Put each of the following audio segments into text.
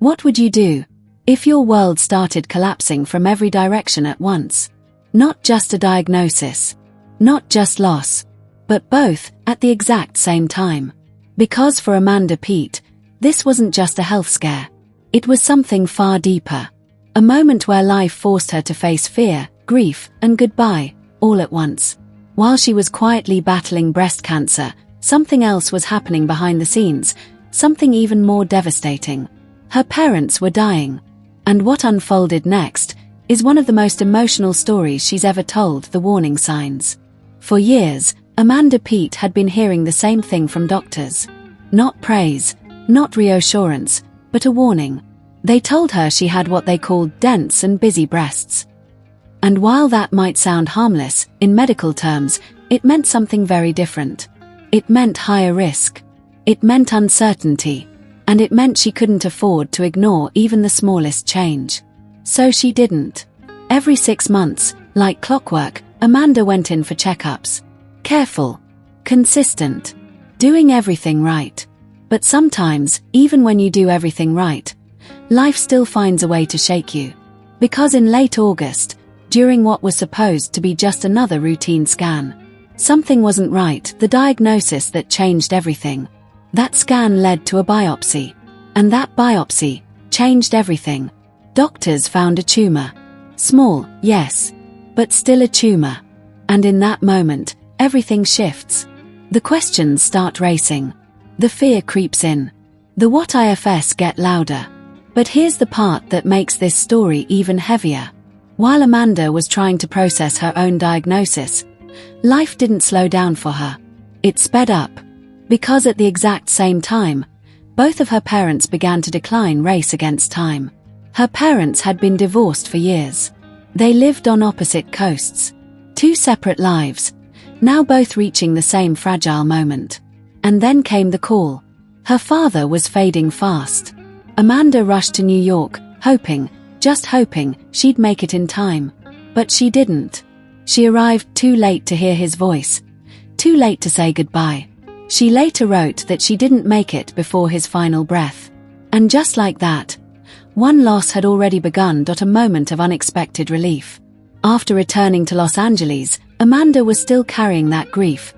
What would you do if your world started collapsing from every direction at once? Not just a diagnosis, not just loss, but both at the exact same time. Because for Amanda Peet, this wasn't just a health scare. It was something far deeper. A moment where life forced her to face fear, grief, and goodbye, all at once. While she was quietly battling breast cancer, something else was happening behind the scenes, something even more devastating. Her parents were dying. And what unfolded next is one of the most emotional stories she's ever told, the warning signs. For years, Amanda Peet had been hearing the same thing from doctors. Not praise, not reassurance, but a warning. They told her she had what they called dense and busy breasts. And while that might sound harmless, in medical terms, it meant something very different. It meant higher risk. It meant uncertainty. And it meant she couldn't afford to ignore even the smallest change. So she didn't. Every 6 months, like clockwork, Amanda went in for checkups. Careful. Consistent. Doing everything right. But sometimes, even when you do everything right, life still finds a way to shake you. Because in late August, during what was supposed to be just another routine scan, something wasn't right, the diagnosis that changed everything. That scan led to a biopsy. And that biopsy changed everything. Doctors found a tumor. Small, yes, but still a tumor. And in that moment, everything shifts. The questions start racing. The fear creeps in. The what ifs get louder. But here's the part that makes this story even heavier. While Amanda was trying to process her own diagnosis, life didn't slow down for her. It sped up. Because at the exact same time, both of her parents began to decline, race against time. Her parents had been divorced for years. They lived on opposite coasts. 2 separate lives, now both reaching the same fragile moment. And then came the call. Her father was fading fast. Amanda rushed to New York, hoping, just hoping, she'd make it in time. But she didn't. She arrived too late to hear his voice. Too late to say goodbye. She later wrote that she didn't make it before his final breath. And just like that, one loss had already begun. A moment of unexpected relief. After returning to Los Angeles, Amanda was still carrying that grief,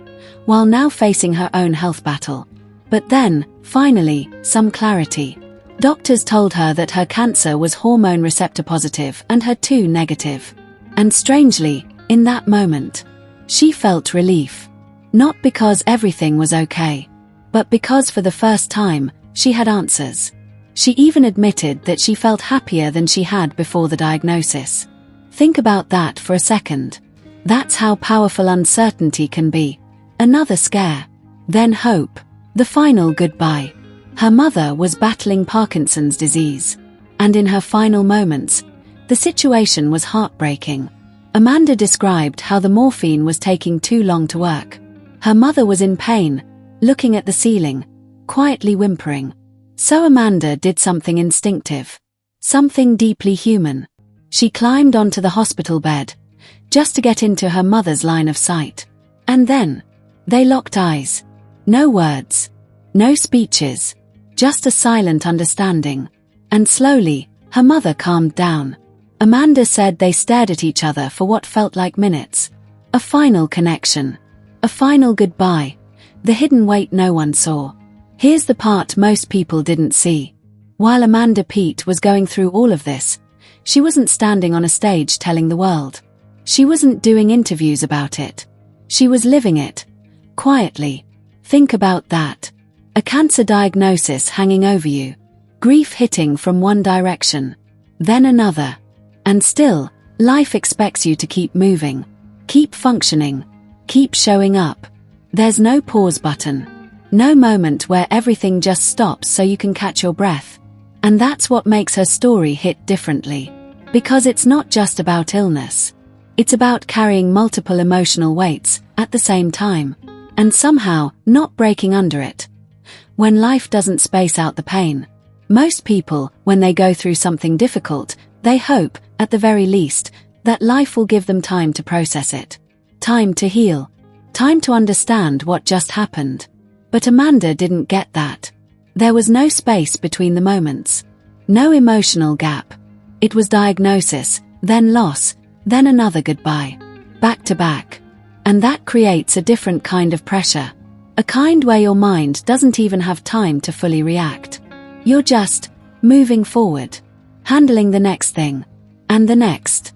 while now facing her own health battle. But then, finally, some clarity. Doctors told her that her cancer was hormone receptor positive and HER2 negative. And strangely, in that moment, she felt relief. Not because everything was okay, but because for the first time, she had answers. She even admitted that she felt happier than she had before the diagnosis. Think about that for a second. That's how powerful uncertainty can be. Another scare. Then hope. The final goodbye. Her mother was battling Parkinson's disease. And in her final moments, the situation was heartbreaking. Amanda described how the morphine was taking too long to work. Her mother was in pain, looking at the ceiling, quietly whimpering. So Amanda did something instinctive. Something deeply human. She climbed onto the hospital bed, just to get into her mother's line of sight. And then, they locked eyes. No words. No speeches. Just a silent understanding. And slowly, her mother calmed down. Amanda said they stared at each other for what felt like minutes. A final connection. A final goodbye. The hidden weight no one saw. Here's the part most people didn't see. While Amanda Peet was going through all of this, she wasn't standing on a stage telling the world. She wasn't doing interviews about it. She was living it. Quietly. Think about that. A cancer diagnosis hanging over you. Grief hitting from one direction. Then another. And still, life expects you to keep moving. Keep functioning. Keep showing up. There's no pause button. No moment where everything just stops so you can catch your breath. And that's what makes her story hit differently. Because it's not just about illness. It's about carrying multiple emotional weights at the same time. And somehow not breaking under it. When life doesn't space out the pain. Most people, when they go through something difficult, they hope, at the very least, that life will give them time to process it. Time to heal. Time to understand what just happened. But Amanda didn't get that. There was no space between the moments. No emotional gap. It was diagnosis, then loss, then another goodbye. Back to back. And that creates a different kind of pressure. A kind where your mind doesn't even have time to fully react. You're just moving forward, handling the next thing, and the next.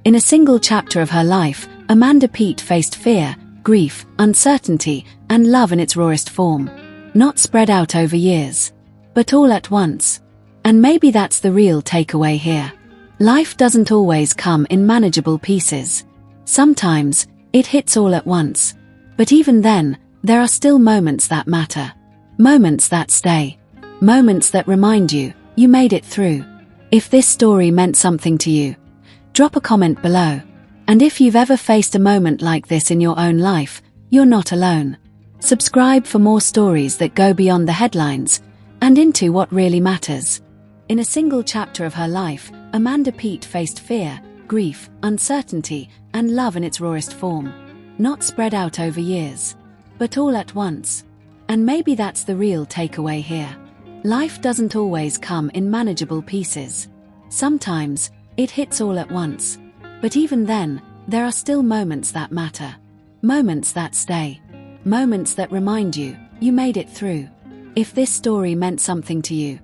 In a single chapter of her life, Amanda Peet faced fear, grief, uncertainty, and love in its rawest form. Not spread out over years, but all at once. And maybe that's the real takeaway here. Life doesn't always come in manageable pieces. Sometimes, it hits all at once. But even then, there are still moments that matter. Moments that stay. Moments that remind you, you made it through. If this story meant something to you, drop a comment below. And if you've ever faced a moment like this in your own life, you're not alone. Subscribe for more stories that go beyond the headlines and into what really matters. In a single chapter of her life, Amanda Peet faced fear, grief, uncertainty, and love in its rawest form. Not spread out over years, but all at once. And maybe that's the real takeaway here. Life doesn't always come in manageable pieces. Sometimes, it hits all at once. But even then, there are still moments that matter. Moments that stay. Moments that remind you, you made it through. If this story meant something to you,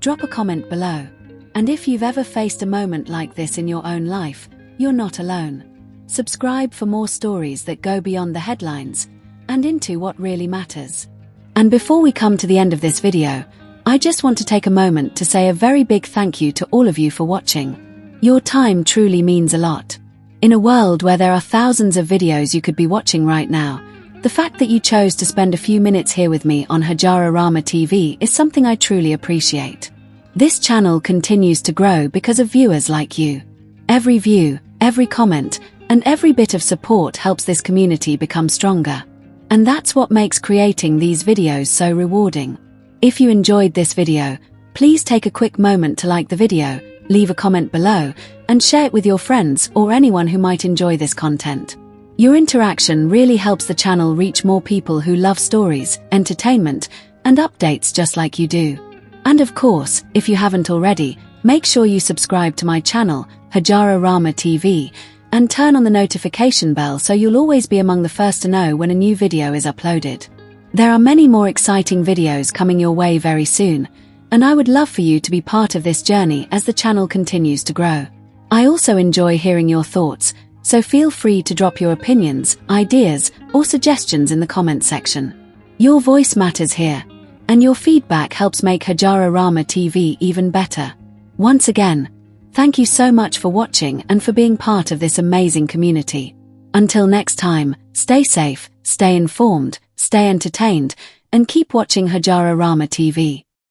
drop a comment below. And if you've ever faced a moment like this in your own life, you're not alone. Subscribe for more stories that go beyond the headlines and into what really matters. And before we come to the end of this video, I just want to take a moment to say a very big thank you to all of you for watching. Your time truly means a lot. In a world where there are thousands of videos you could be watching right now, the fact that you chose to spend a few minutes here with me on Hajara Rama TV is something I truly appreciate. This channel continues to grow because of viewers like you. Every view, every comment, and every bit of support helps this community become stronger. And that's what makes creating these videos so rewarding. If you enjoyed this video, please take a quick moment to like the video, leave a comment below, and share it with your friends or anyone who might enjoy this content. Your interaction really helps the channel reach more people who love stories, entertainment, and updates just like you do. And of course, if you haven't already, make sure you subscribe to my channel, Hajara Rama TV, and turn on the notification bell so you'll always be among the first to know when a new video is uploaded. There are many more exciting videos coming your way very soon, and I would love for you to be part of this journey as the channel continues to grow. I also enjoy hearing your thoughts, so feel free to drop your opinions, ideas, or suggestions in the comment section. Your voice matters here, and your feedback helps make Hajara Rama TV even better. Once again, thank you so much for watching and for being part of this amazing community. Until next time, stay safe, stay informed, stay entertained, and keep watching Hajara Rama TV.